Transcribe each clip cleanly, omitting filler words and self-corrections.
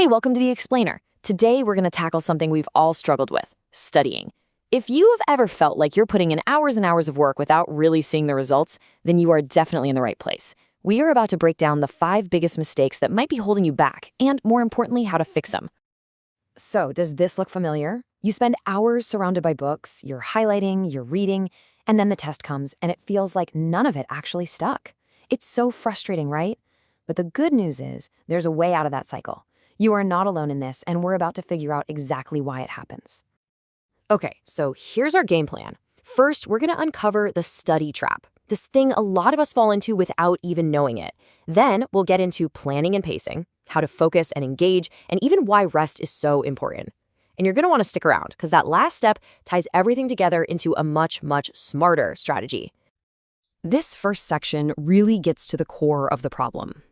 Hey, welcome to The Explainer. Today, we're going to tackle something we've all struggled with, studying. If you have ever felt like you're putting in hours and hours of work without really seeing the results, then you are definitely in the right place. We are about to break down the 5 biggest mistakes that might be holding you back, and more importantly, how to fix them. So, does this look familiar? You spend hours surrounded by books, you're highlighting, you're reading, and then the test comes, and it feels like none of it actually stuck. It's so frustrating, right? But the good news is, there's a way out of that cycle. You are not alone in this, and we're about to figure out exactly why it happens. Okay, so here's our game plan. First, we're going to uncover the study trap, this thing a lot of us fall into without even knowing it. Then, we'll get into planning and pacing, how to focus and engage, and even why rest is so important. And you're going to want to stick around, because that last step ties everything together into a much, much smarter strategy. This first section really gets to the core of the problem.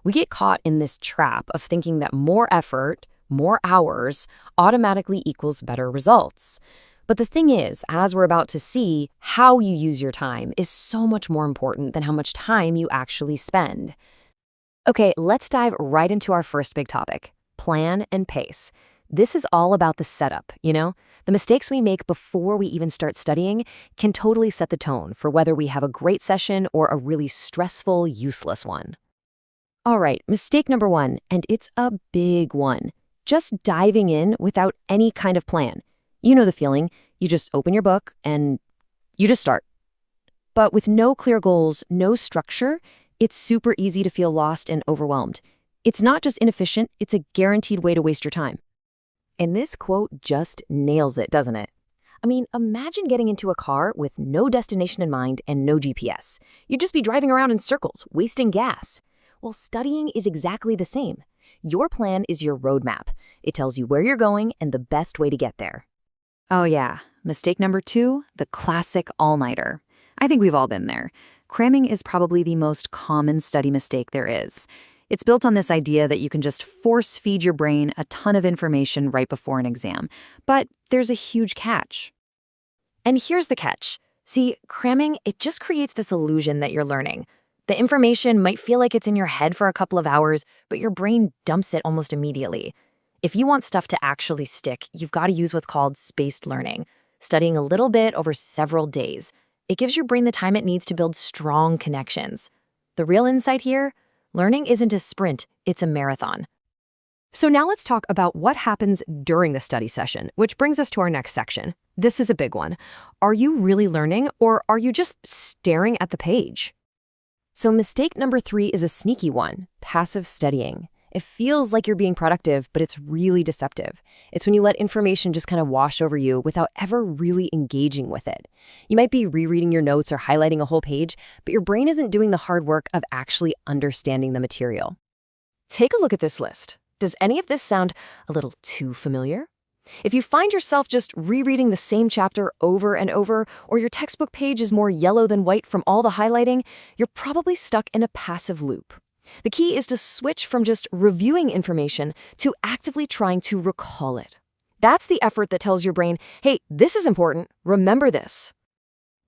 We get caught in this trap of thinking that more effort, more hours, automatically equals better results. But the thing is, as we're about to see, how you use your time is so much more important than how much time you actually spend. Okay, let's dive right into our first big topic, plan and pace. This is all about the setup, The mistakes we make before we even start studying can totally set the tone for whether we have a great session or a really stressful, useless one. All right, mistake number 1, and it's a big one. Just diving in without any kind of plan. You know the feeling. You just open your book and you just start. But with no clear goals, no structure, it's super easy to feel lost and overwhelmed. It's not just inefficient, it's a guaranteed way to waste your time. And this quote just nails it, doesn't it? I mean, imagine getting into a car with no destination in mind and no GPS. You'd just be driving around in circles, wasting gas. Well, studying is exactly the same. Your plan is your roadmap. It tells you where you're going and the best way to get there. Oh yeah, mistake number 2, the classic all-nighter. I think we've all been there. Cramming is probably the most common study mistake there is. It's built on this idea that you can just force-feed your brain a ton of information right before an exam. But there's a huge catch. And here's the catch. See, cramming, it just creates this illusion that you're learning. The information might feel like it's in your head for a couple of hours, but your brain dumps it almost immediately. If you want stuff to actually stick, you've got to use what's called spaced learning, studying a little bit over several days. It gives your brain the time it needs to build strong connections. The real insight here? Learning isn't a sprint, it's a marathon. So now let's talk about what happens during the study session, which brings us to our next section. This is a big one. Are you really learning, or are you just staring at the page? So mistake number 3 is a sneaky one, passive studying. It feels like you're being productive, but it's really deceptive. It's when you let information just kind of wash over you without ever really engaging with it. You might be rereading your notes or highlighting a whole page, but your brain isn't doing the hard work of actually understanding the material. Take a look at this list. Does any of this sound a little too familiar? If you find yourself just rereading the same chapter over and over, or your textbook page is more yellow than white from all the highlighting, you're probably stuck in a passive loop. The key is to switch from just reviewing information to actively trying to recall it. That's the effort that tells your brain, hey, this is important, remember this.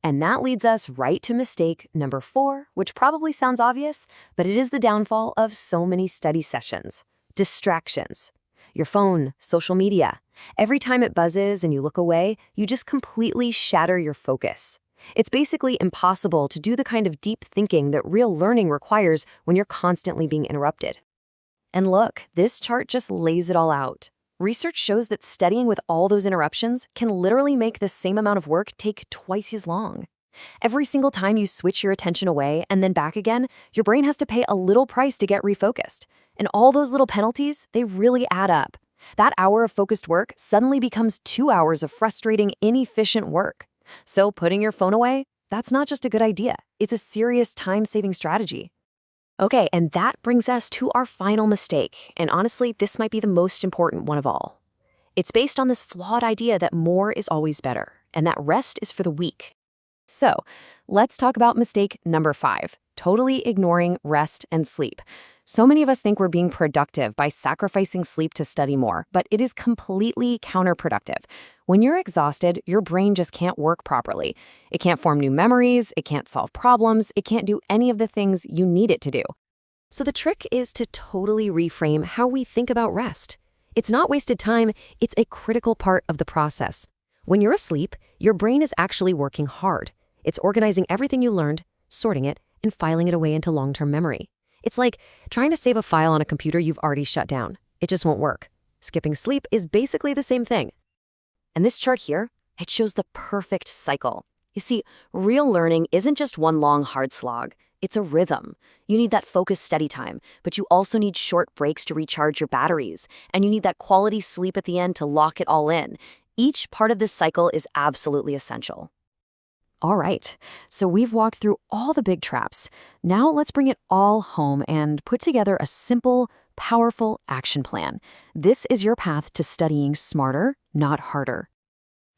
And that leads us right to mistake number 4, which probably sounds obvious, but it is the downfall of so many study sessions. Distractions. Your phone, social media. Every time it buzzes and you look away, you just completely shatter your focus. It's basically impossible to do the kind of deep thinking that real learning requires when you're constantly being interrupted. And look, this chart just lays it all out. Research shows that studying with all those interruptions can literally make the same amount of work take twice as long. Every single time you switch your attention away and then back again, your brain has to pay a little price to get refocused. And all those little penalties, they really add up. That hour of focused work suddenly becomes 2 hours of frustrating, inefficient work. So putting your phone away, that's not just a good idea. It's a serious time-saving strategy. Okay, and that brings us to our final mistake. And honestly, this might be the most important one of all. It's based on this flawed idea that more is always better, and that rest is for the weak. So let's talk about mistake number 5, totally ignoring rest and sleep. So many of us think we're being productive by sacrificing sleep to study more, but it is completely counterproductive. When you're exhausted, your brain just can't work properly. It can't form new memories, it can't solve problems, it can't do any of the things you need it to do. So the trick is to totally reframe how we think about rest. It's not wasted time, it's a critical part of the process. When you're asleep, your brain is actually working hard. It's organizing everything you learned, sorting it, and filing it away into long-term memory. It's like trying to save a file on a computer you've already shut down. It just won't work. Skipping sleep is basically the same thing. And this chart here, it shows the perfect cycle. You see, real learning isn't just one long, hard slog. It's a rhythm. You need that focused, steady time, but you also need short breaks to recharge your batteries, and you need that quality sleep at the end to lock it all in. Each part of this cycle is absolutely essential. All right, so we've walked through all the big traps. Now let's bring it all home and put together a simple, powerful action plan. This is your path to studying smarter, not harder.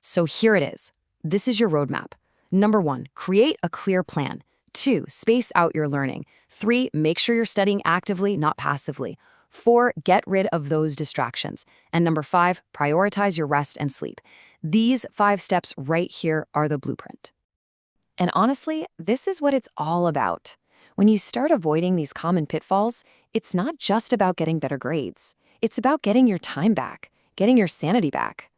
So here it is. This is your roadmap. Number 1, create a clear plan. 2, space out your learning. 3, make sure you're studying actively, not passively. 4, get rid of those distractions. And number 5, prioritize your rest and sleep. These 5 steps right here are the blueprint. And honestly, this is what it's all about. When you start avoiding these common pitfalls, it's not just about getting better grades. It's about getting your time back, getting your sanity back.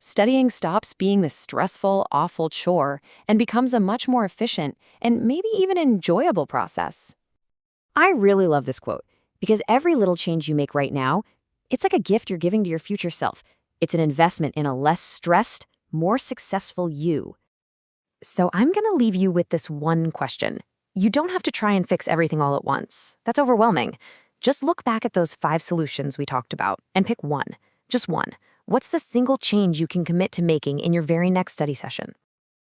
Studying stops being this stressful, awful chore and becomes a much more efficient and maybe even enjoyable process. I really love this quote because every little change you make right now, it's like a gift you're giving to your future self. It's an investment in a less stressed, more successful you. So I'm going to leave you with this one question. You don't have to try and fix everything all at once. That's overwhelming. Just look back at those 5 solutions we talked about and pick one, just one. What's the single change you can commit to making in your very next study session?